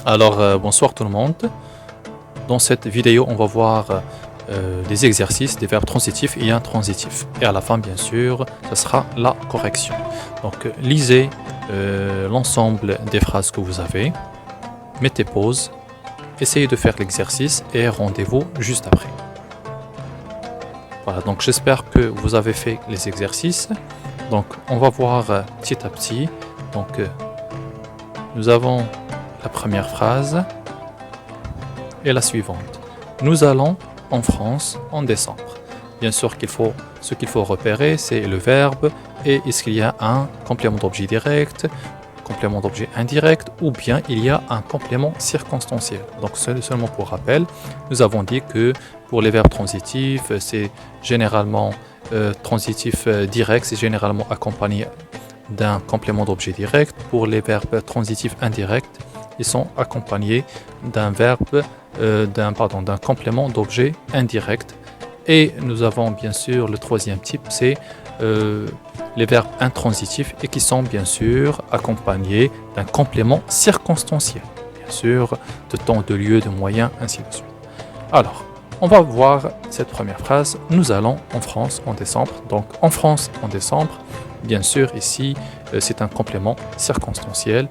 Bonsoir tout le monde. Dans cette vidéo, on va voir des exercices, des verbes transitifs et intransitifs. Et à la fin, bien sûr, ce sera la correction. Donc, lisez l'ensemble des phrases que vous avez, mettez pause, essayez de faire l'exercice et rendez-vous juste après. Voilà, donc j'espère que vous avez fait les exercices. Donc, on va voir petit à petit. Donc, nous avons la première phrase et la suivante. Nous allons en France en décembre. Bien sûr ce qu'il faut repérer, c'est le verbe et est-ce qu'il y a un complément d'objet direct, complément d'objet indirect ou bien il y a un complément circonstanciel. Donc seulement pour rappel, nous avons dit que pour les verbes transitifs, c'est généralement transitif direct, c'est généralement accompagné d'un complément d'objet direct. Pour les verbes transitifs indirects, ils sont accompagnés d'un complément d'objet indirect. Et nous avons bien sûr le troisième type, c'est les verbes intransitifs et qui sont bien sûr accompagnés d'un complément circonstanciel. Bien sûr, de temps, de lieu, de moyen, ainsi de suite. Alors, on va voir cette première phrase. Nous allons en France en décembre. Donc, en France en décembre, bien sûr, ici, c'est un complément circonstanciel.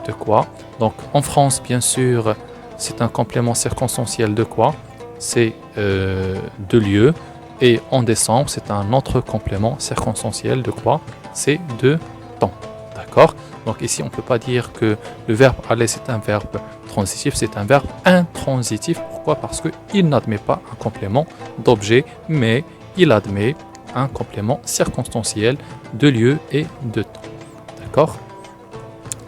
De quoi? Donc, en France, bien sûr, c'est un complément circonstanciel de quoi? C'est de lieu. Et en décembre, c'est un autre complément circonstanciel de quoi? C'est de temps. D'accord? Donc, ici, on ne peut pas dire que le verbe aller, c'est un verbe transitif, c'est un verbe intransitif. Pourquoi? Parce qu'il n'admet pas un complément d'objet, mais il admet un complément circonstanciel de lieu et de temps. D'accord?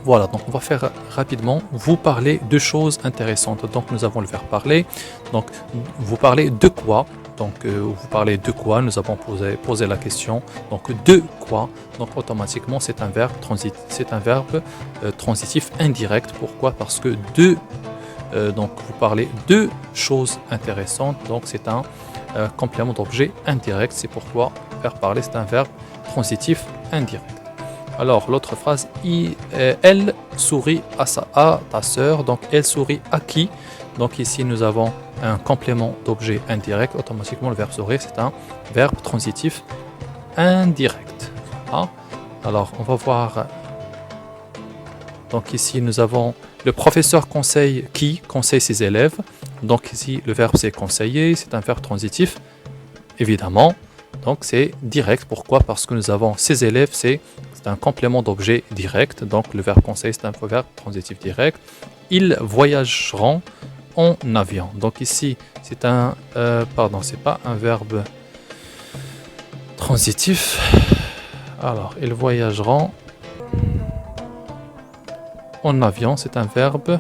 Voilà, donc on va faire rapidement, vous parler de choses intéressantes. Donc nous avons le verbe parler, donc vous parlez de quoi? Donc vous parlez de quoi? Nous avons posé la question, donc de quoi? Donc automatiquement c'est un verbe transitif indirect. Pourquoi? Parce que donc vous parlez de choses intéressantes, donc c'est un complément d'objet indirect. C'est pourquoi faire parler c'est un verbe transitif indirect. Alors, l'autre phrase, elle sourit à ta sœur. Donc, elle sourit à qui? Donc, ici, nous avons un complément d'objet indirect. Automatiquement, le verbe sourire, c'est un verbe transitif indirect. Voilà. Alors, on va voir. Donc, ici, nous avons le professeur conseille qui? Conseille ses élèves. Donc, ici, le verbe, c'est conseiller. C'est un verbe transitif, évidemment. Donc, c'est direct. Pourquoi? Parce que nous avons ses élèves, c'est un complément d'objet direct. Donc, le verbe conseil, c'est un verbe transitif direct. Ils voyageront en avion. Donc, ici, c'est c'est pas un verbe transitif. Alors, ils voyageront en avion. C'est un verbe.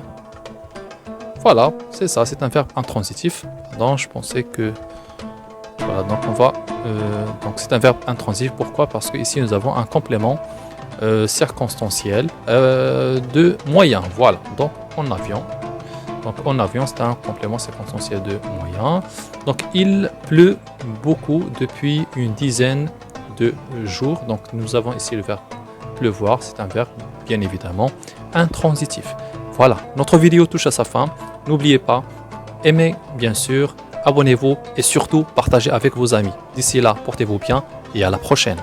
Voilà, c'est ça. C'est un verbe intransitif. Pardon, je pensais que. Voilà, donc on va. Donc c'est un verbe intransitif. Pourquoi? Parce que ici nous avons un complément circonstanciel de moyen. Voilà, donc en avion. Donc en avion, c'est un complément circonstanciel de moyen. Donc il pleut beaucoup depuis une dizaine de jours. Donc nous avons ici le verbe pleuvoir. C'est un verbe bien évidemment intransitif. Voilà, notre vidéo touche à sa fin. N'oubliez pas, aimez bien sûr. Abonnez-vous et surtout partagez avec vos amis. D'ici là, portez-vous bien et à la prochaine.